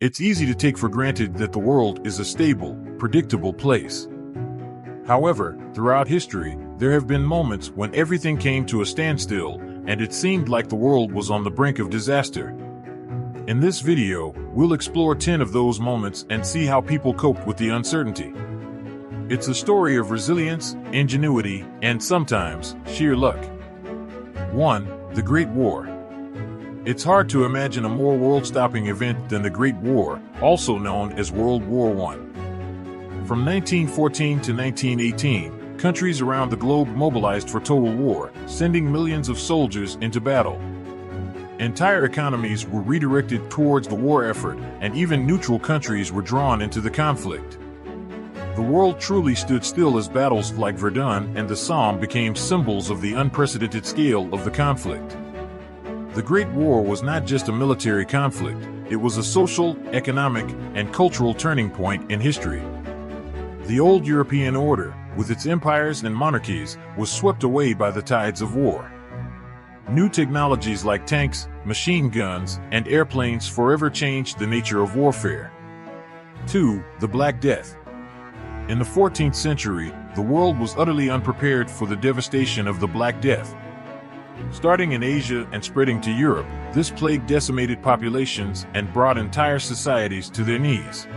It's easy to take for granted that the world is a stable, predictable place. However, throughout history, there have been moments when everything came to a standstill, and it seemed like the world was on the brink of disaster. In this video, we'll explore 10 of those moments and see how people coped with the uncertainty. It's a story of resilience, ingenuity, and sometimes, sheer luck. 1. The Great War. It's hard to imagine a more world-stopping event than the Great War, also known as World War I. From 1914 to 1918, countries around the globe mobilized for total war, sending millions of soldiers into battle. Entire economies were redirected towards the war effort, and even neutral countries were drawn into the conflict. The world truly stood still as battles like Verdun and the Somme became symbols of the unprecedented scale of the conflict. The Great War was not just a military conflict, it was a social, economic, and cultural turning point in history. The old European order, with its empires and monarchies, was swept away by the tides of war. New technologies like tanks, machine guns, and airplanes forever changed the nature of warfare. 2. The Black Death. In the 14th century, the world was utterly unprepared for the devastation of the Black Death. Starting in Asia and spreading to Europe, this plague decimated populations and brought entire societies to their knees.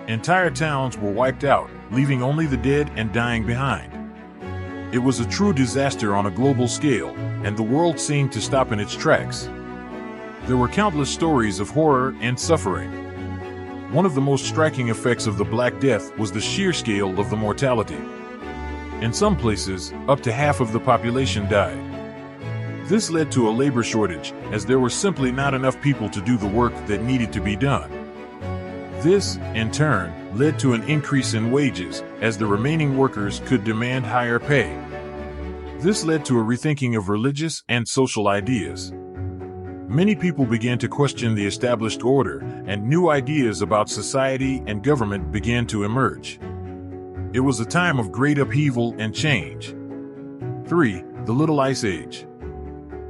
Entire towns were wiped out, leaving only the dead and dying behind. It was a true disaster on a global scale, and the world seemed to stop in its tracks. There were countless stories of horror and suffering. One of the most striking effects of the Black Death was the sheer scale of the mortality. In some places, up to half of the population died. This led to a labor shortage, as there were simply not enough people to do the work that needed to be done. This, in turn, led to an increase in wages, as the remaining workers could demand higher pay. This led to a rethinking of religious and social ideas. Many people began to question the established order, and new ideas about society and government began to emerge. It was a time of great upheaval and change. 3. The Little Ice Age.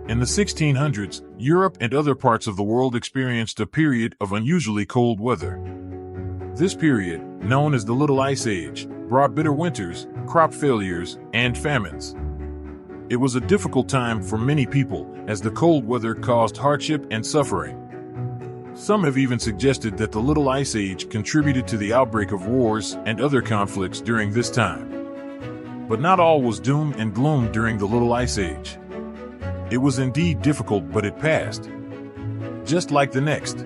In the 1600s, Europe and other parts of the world experienced a period of unusually cold weather. This period, known as the Little Ice Age, brought bitter winters, crop failures, and famines. It was a difficult time for many people, as the cold weather caused hardship and suffering. Some have even suggested that the Little Ice Age contributed to the outbreak of wars and other conflicts during this time. But not all was doom and gloom during the Little Ice Age. It was indeed difficult, but it passed. Just like the next.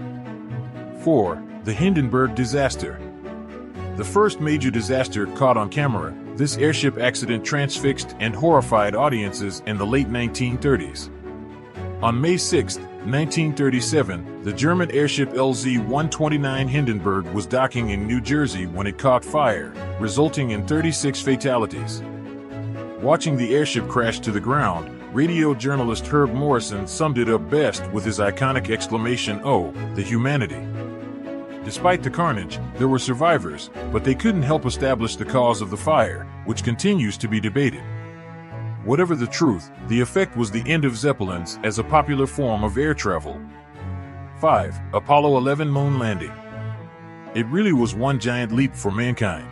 4. The Hindenburg Disaster. The first major disaster caught on camera, this airship accident transfixed and horrified audiences in the late 1930s. On May 6, 1937, the German airship LZ-129 Hindenburg was docking in New Jersey when it caught fire, resulting in 36 fatalities. Watching the airship crash to the ground, radio journalist Herb Morrison summed it up best with his iconic exclamation, "Oh, the humanity." Despite the carnage, there were survivors, but they couldn't help establish the cause of the fire, which continues to be debated. Whatever the truth, the effect was the end of Zeppelins as a popular form of air travel. 5. Apollo 11 moon landing. It really was one giant leap for mankind.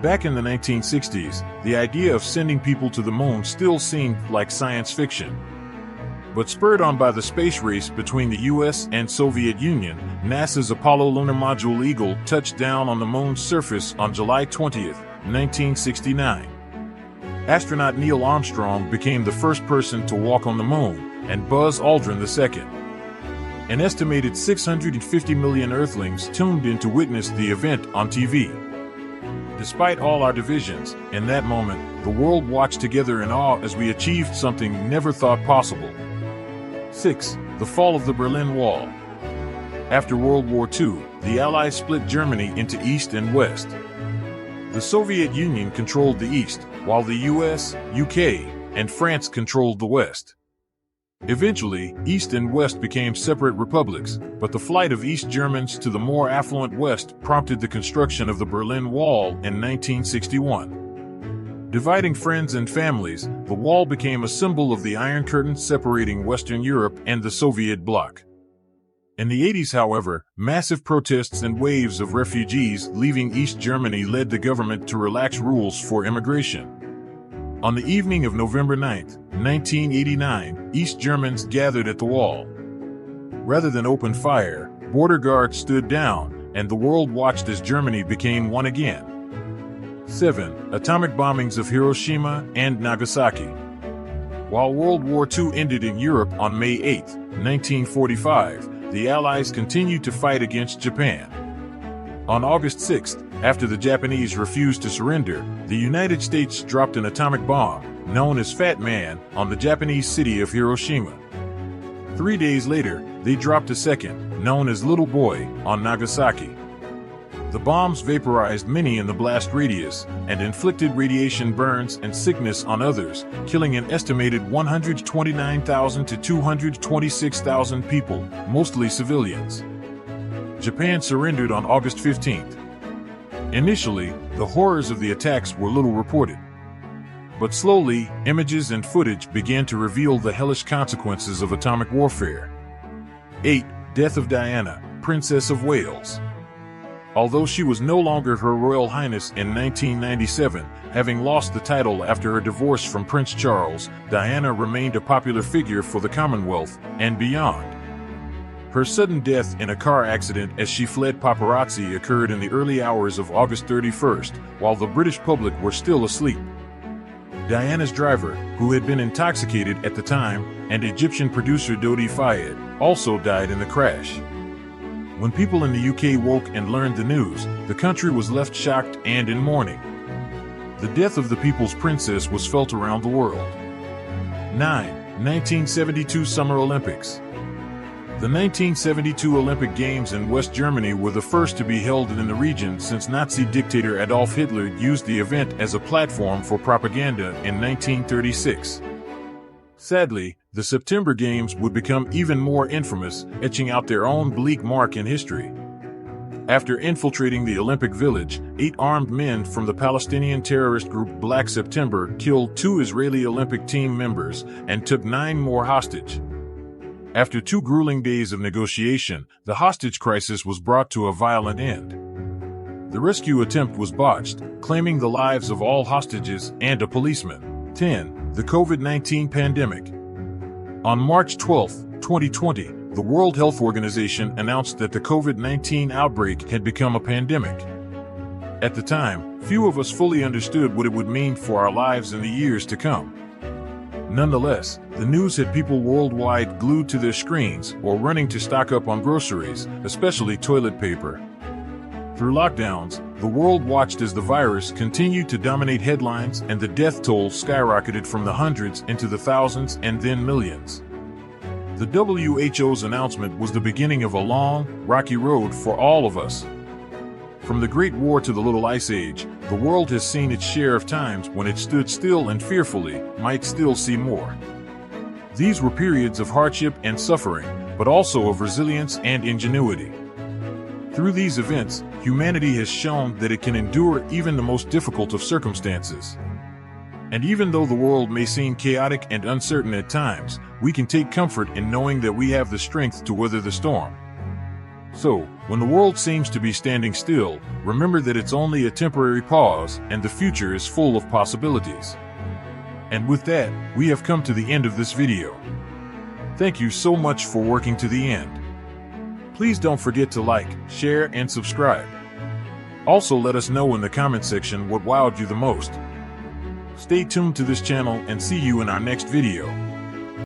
Back in the 1960s, the idea of sending people to the moon still seemed like science fiction. But spurred on by the space race between the US and Soviet Union, NASA's Apollo lunar module Eagle touched down on the moon's surface on July 20, 1969. Astronaut Neil Armstrong became the first person to walk on the moon, and Buzz Aldrin the second. An estimated 650 million Earthlings tuned in to witness the event on TV. Despite all our divisions, in that moment, the world watched together in awe as we achieved something never thought possible. 6. The fall of the Berlin Wall. After World War II, the Allies split Germany into East and West. The Soviet Union controlled the East, while the US, UK, and France controlled the West. Eventually, East and West became separate republics, but the flight of East Germans to the more affluent West prompted the construction of the Berlin Wall in 1961. Dividing friends and families, the wall became a symbol of the Iron Curtain separating Western Europe and the Soviet bloc. In the 80s, however, massive protests and waves of refugees leaving East Germany led the government to relax rules for immigration. On the evening of November 9, 1989, East Germans gathered at the wall. Rather than open fire, border guards stood down, and the world watched as Germany became one again. 7. Atomic bombings of Hiroshima and Nagasaki. While World War II ended in Europe on May 8, 1945, the Allies continued to fight against Japan. On August 6, after the Japanese refused to surrender, the United States dropped an atomic bomb, known as Fat Man, on the Japanese city of Hiroshima. 3 days later, they dropped a second, known as Little Boy, on Nagasaki. The bombs vaporized many in the blast radius and inflicted radiation burns and sickness on others, killing an estimated 129,000 to 226,000 people, mostly civilians. Japan surrendered on August 15th. Initially, the horrors of the attacks were little reported. But slowly, images and footage began to reveal the hellish consequences of atomic warfare. 8. Death of Diana, Princess of Wales. Although she was no longer Her Royal Highness in 1997, having lost the title after her divorce from Prince Charles, Diana remained a popular figure for the Commonwealth and beyond. Her sudden death in a car accident as she fled paparazzi occurred in the early hours of August 31st, while the British public were still asleep. Diana's driver, who had been intoxicated at the time, and Egyptian producer Dodi Fayed, also died in the crash. When people in the UK woke and learned the news, the country was left shocked and in mourning. The death of the people's princess was felt around the world. 9. 1972 Summer Olympics. The 1972 Olympic Games in West Germany were the first to be held in the region since Nazi dictator Adolf Hitler used the event as a platform for propaganda in 1936. Sadly, the September Games would become even more infamous, etching out their own bleak mark in history. After infiltrating the Olympic Village, 8 armed men from the Palestinian terrorist group Black September killed 2 Israeli Olympic team members and took 9 more hostage. After 2 grueling days of negotiation, the hostage crisis was brought to a violent end. The rescue attempt was botched, claiming the lives of all hostages and a policeman. 10. The COVID-19 pandemic. On March 12, 2020, the World Health Organization announced that the COVID-19 outbreak had become a pandemic. At the time, few of us fully understood what it would mean for our lives in the years to come. Nonetheless, the news had people worldwide glued to their screens or running to stock up on groceries, especially toilet paper. Through lockdowns, the world watched as the virus continued to dominate headlines and the death toll skyrocketed from the hundreds into the thousands and then millions. The WHO's announcement was the beginning of a long, rocky road for all of us. From the Great War to the Little Ice Age, the world has seen its share of times when it stood still and fearfully might still see more. These were periods of hardship and suffering, but also of resilience and ingenuity. Through these events, humanity has shown that it can endure even the most difficult of circumstances. And even though the world may seem chaotic and uncertain at times, we can take comfort in knowing that we have the strength to weather the storm. So, when the world seems to be standing still, remember that it's only a temporary pause and the future is full of possibilities. And with that, we have come to the end of this video. Thank you so much for working to the end. Please don't forget to like, share, and subscribe. Also, let us know in the comment section what wowed you the most. Stay tuned to this channel and see you in our next video.